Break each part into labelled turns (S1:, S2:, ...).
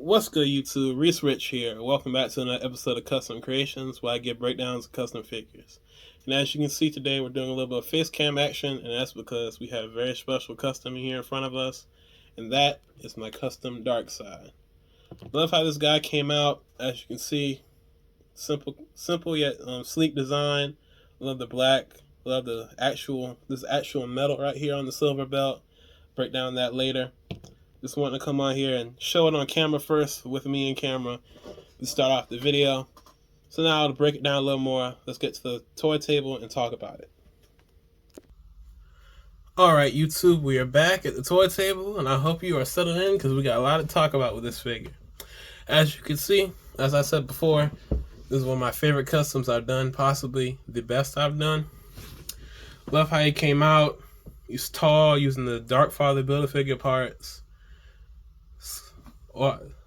S1: What's good, YouTube? Reese Rich here. Welcome back to another episode of Custom Creations, where I get breakdowns of custom figures. And as you can see today, we're doing a little bit of face cam action, and that's because we have a very special custom here in front of us, and that is my custom Darkseid. Love how this guy came out. As you can see, simple yet sleek design. Love the black. Love this actual metal right here on the silver belt. Break down that later. Just wanting to come on here and show it on camera first with me in camera to start off the video. So now to break it down a little more, let's get to the toy table and talk about it. Alright YouTube, we are back at the toy table and I hope you are settled in because we got a lot to talk about with this figure. As you can see, as I said before, this is one of my favorite customs I've done, possibly the best I've done. Love how he came out. He's tall, using the Darkfather Build-A-Figure parts.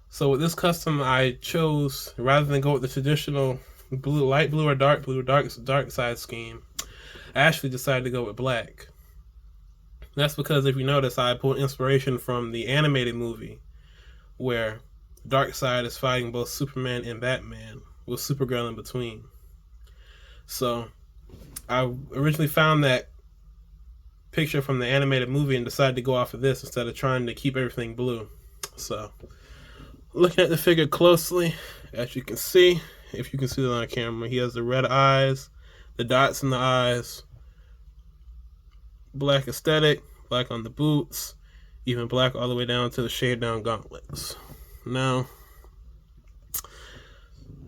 S1: So with this custom, I chose, rather than go with the traditional blue, light blue or dark blue, Darkseid scheme, I actually decided to go with black. That's because if you notice, I pulled inspiration from the animated movie, where Darkseid is fighting both Superman and Batman, with Supergirl in between. So I originally found that picture from the animated movie and decided to go off of this instead of trying to keep everything blue. So looking at the figure closely, as you can see, if you can see that on camera, he has the red eyes, the dots in the eyes, black aesthetic, black on the boots, even black all the way down to the shade down gauntlets. Now,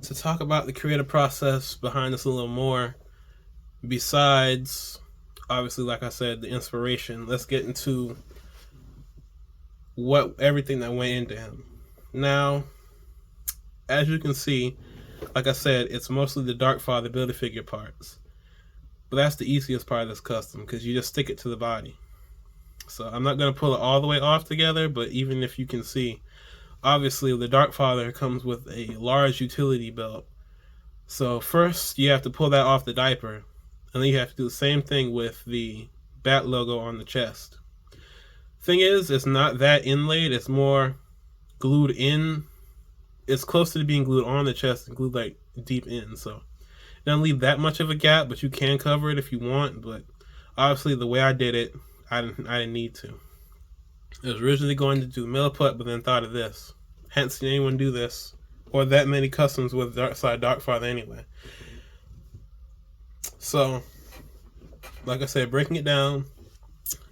S1: to talk about the creative process behind this a little more, besides obviously, like I said, the inspiration, let's get into everything that went into him. Now, as you can see, like I said, it's mostly the Darkfather Build-A-Figure parts. But that's the easiest part of this custom, because you just stick it to the body. So I'm not going to pull it all the way off together, but even if you can see, obviously the Darkfather comes with a large utility belt. So first you have to pull that off the diaper, and then you have to do the same thing with the bat logo on the chest. Thing is, it's not that inlaid, it's more glued in. It's closer to being glued on the chest and glued like deep in, so it doesn't leave that much of a gap, but you can cover it if you want. But obviously the way I did it, I didn't need to. I was originally going to do milliput, but then thought of this. Hadn't seen anyone do this or that many customs with Darkseid Darkfather anyway. So like I said, breaking it down,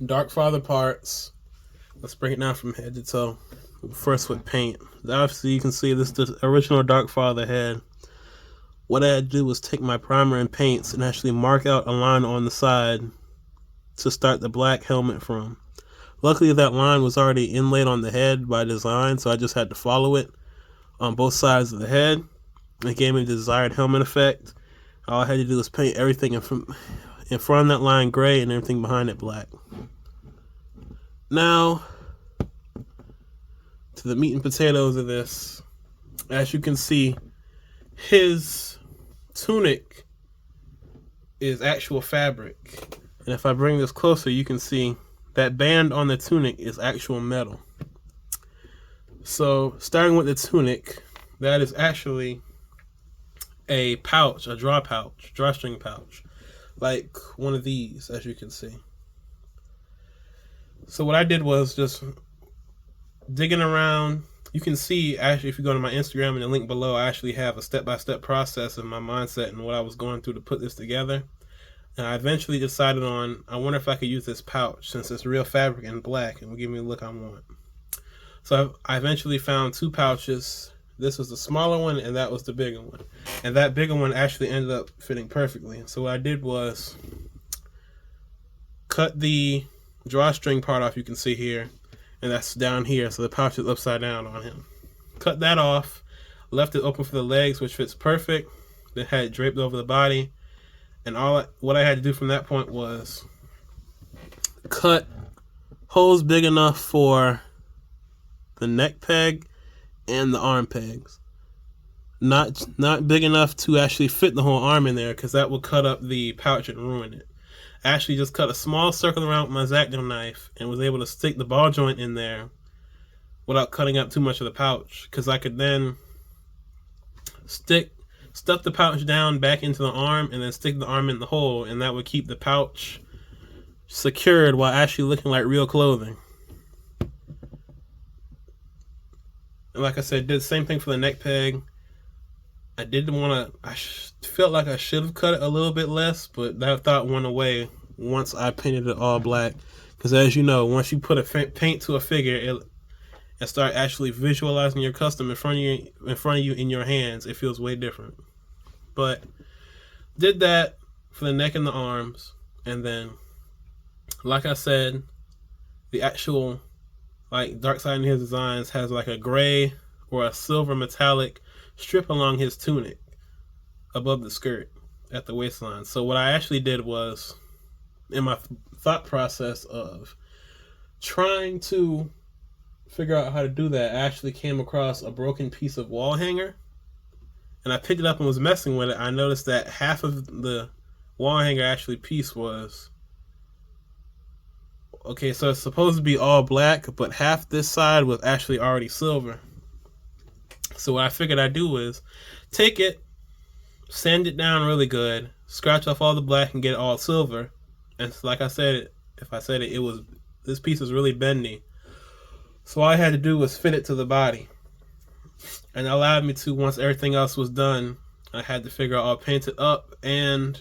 S1: Darkfather parts. Let's break it down from head to toe. First with paint. Obviously you can see this is the original Darkfather head. What I had to do was take my primer and paints and actually mark out a line on the side to start the black helmet from. Luckily that line was already inlaid on the head by design, so I just had to follow it on both sides of the head. It gave me the desired helmet effect. All I had to do was paint everything in front of that line gray and everything behind it black. Now, to the meat and potatoes of this. As you can see, his tunic is actual fabric. And if I bring this closer, you can see that band on the tunic is actual metal. So, starting with the tunic, that is actually a pouch, a drawstring pouch, like one of these, as you can see. So what I did was just digging around. You can see, actually, if you go to my Instagram and the link below, I actually have a step-by-step process of my mindset and what I was going through to put this together. And I eventually decided on, I wonder if I could use this pouch, since it's real fabric and black and will give me the look I want. So I eventually found two pouches. This was the smaller one and that was the bigger one. And that bigger one actually ended up fitting perfectly. So what I did was cut the drawstring part off, you can see here, and that's down here, so the pouch is upside down on him. Cut that off, left it open for the legs, which fits perfect, then had it draped over the body, and what I had to do from that point was cut holes big enough for the neck peg and the arm pegs. Not big enough to actually fit the whole arm in there, because that will cut up the pouch and ruin it. actually just cut a small circle around with my X-Acto knife and was able to stick the ball joint in there without cutting up too much of the pouch, because I could then stuff the pouch down back into the arm and then stick the arm in the hole, and that would keep the pouch secured while actually looking like real clothing. And like I said, did the same thing for the neck peg. I didn't want to, felt like I should have cut it a little bit less, but that thought went away once I painted it all black. Because as you know, once you put a paint to a figure and start actually visualizing your custom in front of you in your hands, it feels way different. But did that for the neck and the arms, and then, like I said, the actual, like, Darkseid in his designs has like a gray or a silver metallic strip along his tunic above the skirt at the waistline. So what I actually did was, in my thought process of trying to figure out how to do that, I actually came across a broken piece of wall hanger, and I picked it up and was messing with it. I noticed that half of the wall hanger actually piece was, okay, so it's supposed to be all black, but half this side was actually already silver. So what I figured I'd do is take it, sand it down really good, scratch off all the black and get it all silver. And like I said, this piece was really bendy. So all I had to do was fit it to the body. And it allowed me to, once everything else was done, I had to figure out, I'll paint it up and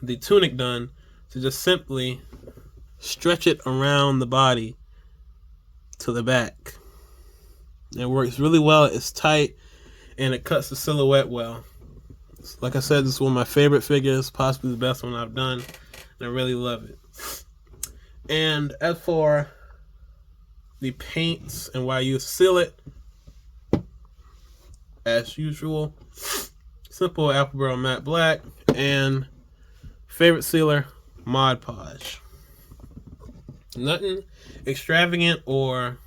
S1: the tunic done, to just simply stretch it around the body to the back. It works really well, it's tight, and it cuts the silhouette well. Like I said, this is one of my favorite figures, possibly the best one I've done, and I really love it. And as for the paints and why you seal it, as usual, simple Apple Barrel Matte Black, and favorite sealer, Mod Podge. Nothing extravagant or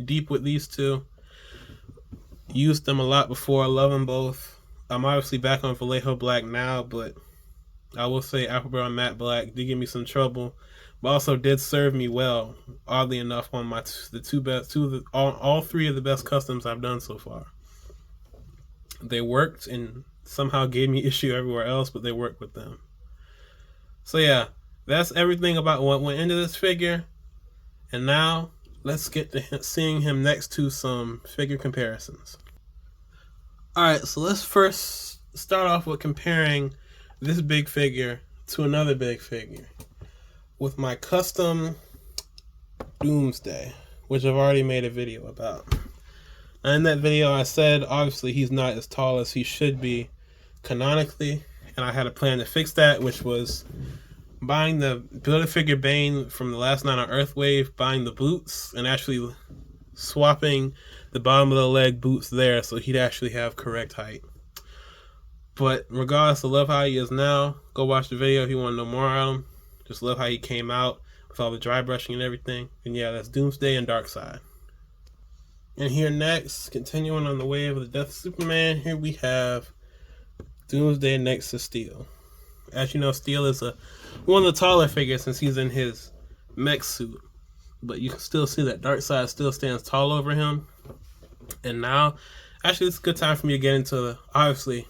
S1: deep with these two. Used them a lot before, I love them both. I'm obviously back on Vallejo Black now, but I will say Apple Barrel Matte Black did give me some trouble, but also did serve me well, oddly enough, on my all three of the best customs I've done so far. They worked and somehow gave me issue everywhere else, but they worked with them. So yeah, that's everything about what went into this figure. And now let's get to seeing him next to some figure comparisons. Alright, so let's first start off with comparing this big figure to another big figure with my custom Doomsday, which I've already made a video about. And in that video I said obviously he's not as tall as he should be canonically, and I had a plan to fix that, which was buying the Build-A-Figure Bane from the last night on Earthwave, buying the boots, and actually swapping the bottom of the leg boots there so he'd actually have correct height. But regardless, I love how he is now. Go watch the video if you want to know more on him. Just love how he came out with all the dry brushing and everything. And yeah, that's Doomsday and Darkseid. And here next, continuing on the wave of the death of Superman, here we have Doomsday next to Steel. As you know, Steel is one of the taller figures since he's in his mech suit. But you can still see that Darkseid still stands tall over him. And now, actually, it's a good time for me to get into obviously,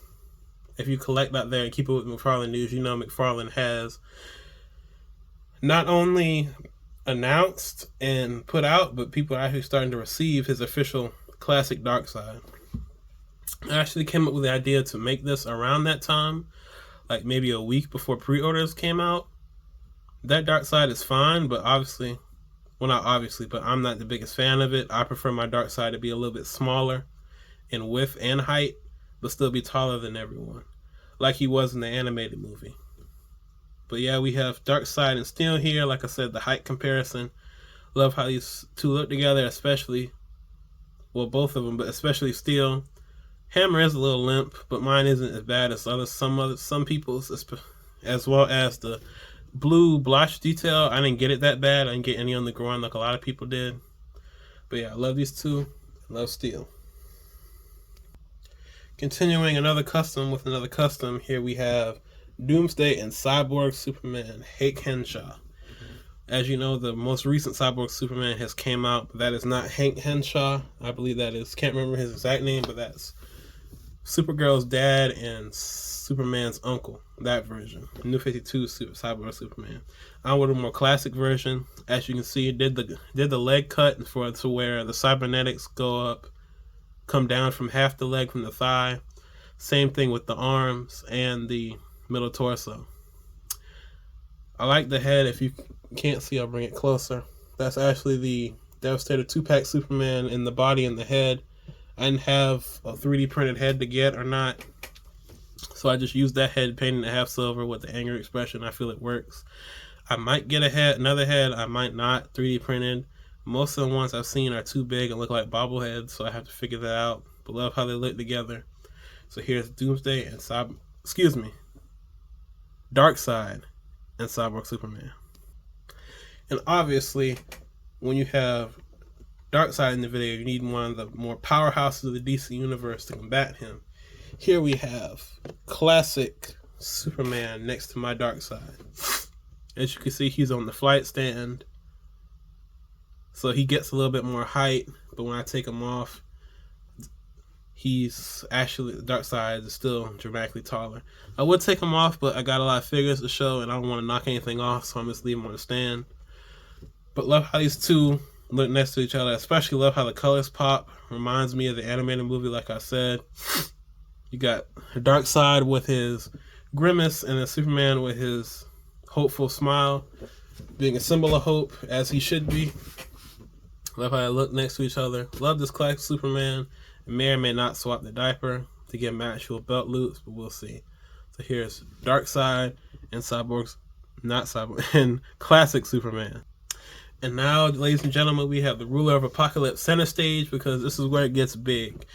S1: if you collect out there and keep it with McFarlane news, you know McFarlane has not only announced and put out, but people are actually starting to receive his official classic Darkseid. I actually came up with the idea to make this around that time, like maybe a week before pre-orders came out. That Darkseid is fine, but obviously, well, not obviously, but I'm not the biggest fan of it. I prefer my Darkseid to be a little bit smaller in width and height, but still be taller than everyone, like he was in the animated movie. But yeah, we have Darkseid and Steel here. Like I said, the height comparison. Love how these two look together, especially, well, both of them, but especially Steel. Hammer is a little limp, but mine isn't as bad as some people's, as well as the blue blotch detail. I didn't get it that bad. I didn't get any on the groin like a lot of people did. But yeah, I love these two. I love Steel. Continuing another custom with another custom, here we have Doomsday and Cyborg Superman, Hake Henshaw. As you know, the most recent Cyborg Superman has came out, but that is not Hank Henshaw. I believe that is, can't remember his exact name, but that's Supergirl's dad and Superman's uncle. That version, New 52 Cyborg Superman. I went a more classic version. As you can see, did the leg cut for to where the cybernetics come down from half the leg from the thigh. Same thing with the arms and the middle torso. I like the head. If you can't see, I'll bring it closer. That's actually the Devastator 2-pack Superman in the body and the head. I didn't have a 3D printed head to get or not, so I just used that head painted in half silver with the anger expression. I feel it works. I might get another head. I might not 3D printed. Most of the ones I've seen are too big and look like bobbleheads, so I have to figure that out. But love how they look together. So here's Doomsday and Darkseid and Cyborg Superman. And obviously, when you have Darkseid in the video, you need one of the more powerhouses of the DC universe to combat him. Here we have classic Superman next to my Darkseid. As you can see, he's on the flight stand, so he gets a little bit more height, but when I take him off, he's actually, the Darkseid is still dramatically taller. I would take him off, but I got a lot of figures to show, and I don't want to knock anything off, so I'm just leaving him on the stand. But love how these two look next to each other. Especially love how the colors pop. Reminds me of the animated movie, like I said. You got Darkseid with his grimace and then Superman with his hopeful smile, being a symbol of hope, as he should be. Love how they look next to each other. Love this classic Superman. May or may not swap the diaper to get actual belt loops, but we'll see. So here's Darkseid and and classic Superman. And now, ladies and gentlemen, we have the Ruler of Apocalypse center stage, because this is where it gets big.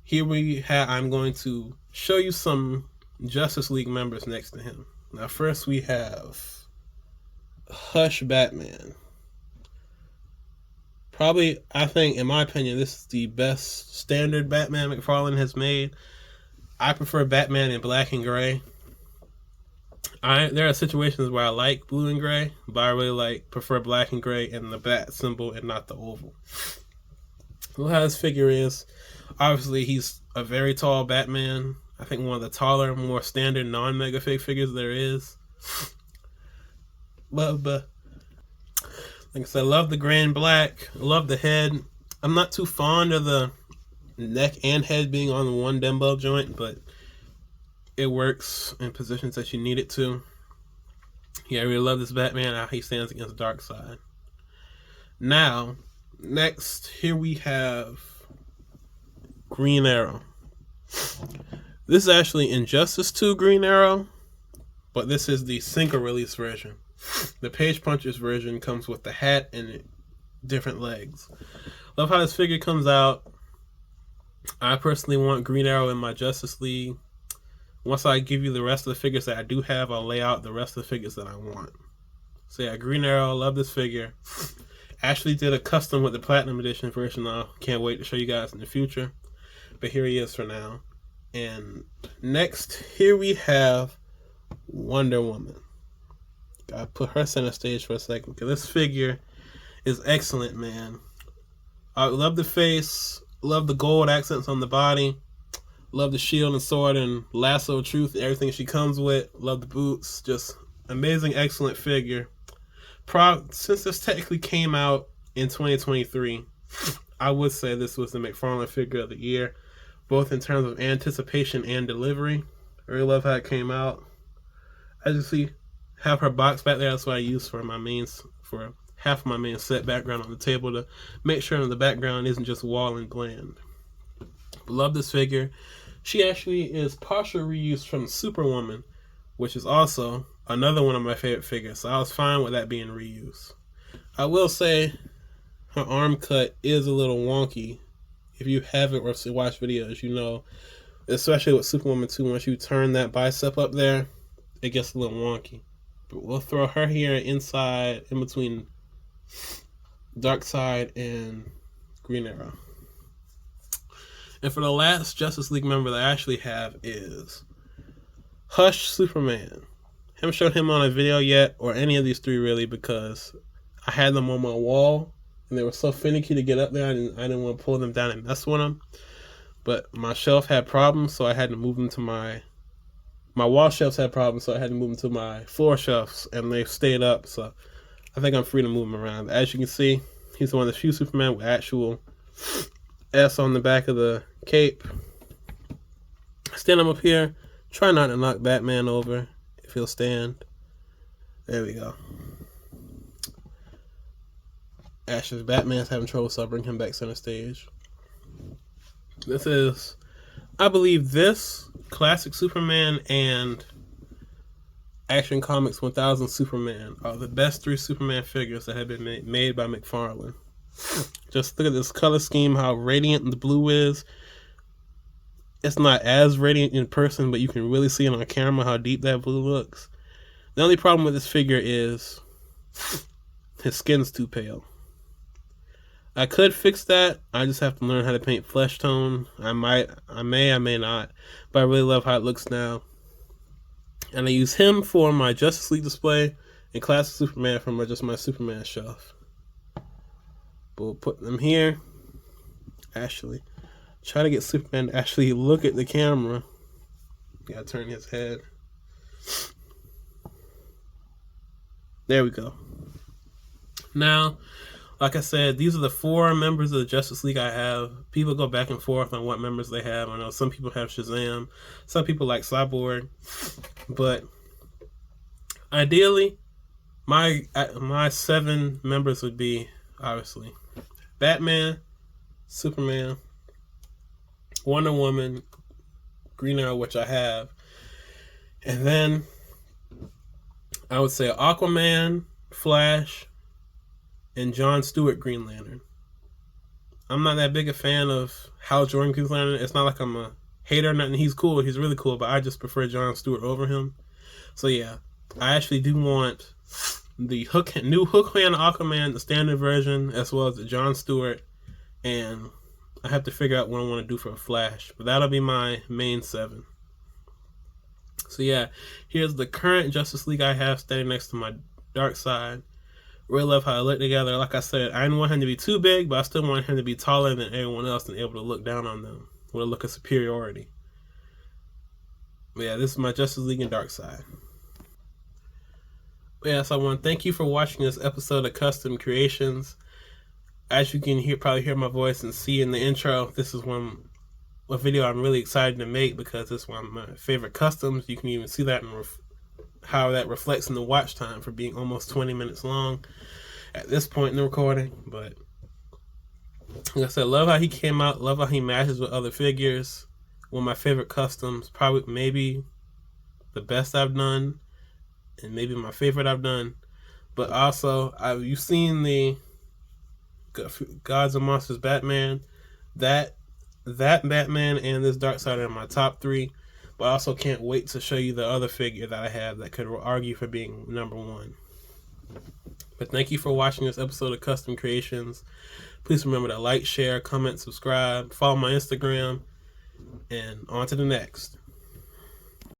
S1: Here I'm going to show you some Justice League members next to him. Now first we have Hush Batman. Probably, I think, in my opinion, this is the best standard Batman McFarlane has made. I prefer Batman in black and gray. There are situations where I like blue and gray, but I really prefer black and gray and the bat symbol and not the oval. Look how his figure is. Obviously, he's a very tall Batman. I think one of the taller, more standard non-mega figures there is. Like I said, love the gray and black. Love the head. I'm not too fond of the neck and head being on one dumbbell joint, but it works in positions that you need it to. Yeah, I really love this Batman, how he stands against Darkseid. Now, next, here we have Green Arrow. This is actually Injustice 2 Green Arrow, but this is the single release version. The Page Punchers version comes with the hat and different legs. Love how this figure comes out. I personally want Green Arrow in my Justice League. Once I give you the rest of the figures that I do have, I'll lay out the rest of the figures that I want. So yeah, Green Arrow, love this figure. Ashley did a custom with the Platinum Edition version. I can't wait to show you guys in the future. But here he is for now. And next, here we have Wonder Woman. Gotta put her center stage for a second, because this figure is excellent, man. I love the face, love the gold accents on the body, love the shield and sword and lasso of truth, everything she comes with, love the boots, just amazing, excellent figure. Since this technically came out in 2023, I would say this was the McFarlane figure of the year, both in terms of anticipation and delivery. I really love how it came out. As you see, have her box back there. That's what I use for half of my main set background on the table, to make sure that the background isn't just wall and bland. Love this figure. She actually is partial reuse from Superwoman, which is also another one of my favorite figures, so I was fine with that being reused. I will say her arm cut is a little wonky. If you haven't watched videos, you know, especially with Superwoman 2, once you turn that bicep up there, it gets a little wonky. But we'll throw her here inside, in between Darkseid and Green Arrow. And for the last Justice League member that I actually have is Hush Superman. Haven't showed him on a video yet, or any of these three really, because I had them on my wall and they were so finicky to get up there. I didn't want to pull them down and mess with them. But my shelf had problems, so I had to move them to my wall shelves had problems, so I had to move them to my floor shelves, and they stayed up. So I think I'm free to move them around. As you can see, he's one of the few Superman with actual S on the back of the cape. Stand him up here. Try not to knock Batman over if he'll stand. There we go. Actually, Batman's having trouble, so I'll bring him back center stage. This is, I believe, this Classic Superman and Action Comics 1000 Superman are the best three Superman figures that have been made by McFarlane. Just look at this color scheme, how radiant the blue is. It's not as radiant in person, but you can really see it on camera how deep that blue looks. The only problem with this figure is his skin's too pale. I could fix that. I just have to learn how to paint flesh tone. I may not. But I really love how it looks now. And I use him for my Justice League display and Classic Superman for my Superman shelf. But we'll put them here. Actually, try to get Superman to actually look at the camera. Gotta turn his head. There we go. Now, like I said, these are the 4 members of the Justice League I have. People go back and forth on what members they have. I know some people have Shazam. Some people like Cyborg. But ideally, my 7 members would be, obviously, Batman, Superman, Wonder Woman, Green Arrow, which I have. And then I would say Aquaman, Flash, and John Stewart Green Lantern. I'm not that big a fan of Hal Jordan Green Lantern. It's not like I'm a hater or nothing. He's cool. He's really cool, but I just prefer John Stewart over him. So yeah, I actually do want the new hook hand Aquaman, the standard version, as well as the John Stewart, and I have to figure out what I want to do for a Flash, but that'll be my main 7. So yeah, here's the current Justice League I have standing next to my Darkseid. Really love how I look together. Like I said, I didn't want him to be too big, but I still want him to be taller than everyone else and able to look down on them with a look of superiority. But yeah, this is my Justice League and Darkseid. But yeah, so I want to thank you for watching this episode of Custom Creations. As you can probably hear my voice and see in the intro, this is a video I'm really excited to make because it's one of my favorite customs. You can even see that in how that reflects in the watch time for being almost 20 minutes long at this point in the recording. But like I said, love how he came out, love how he matches with other figures. One of my favorite customs, probably maybe the best I've done, and maybe my favorite I've done. But also, you've seen the Gods and Monsters Batman. That Batman and this Darkseid are my top 3. But I also can't wait to show you the other figure that I have that could argue for being number 1. But thank you for watching this episode of Custom Creations. Please remember to like, share, comment, subscribe, follow my Instagram, and on to the next.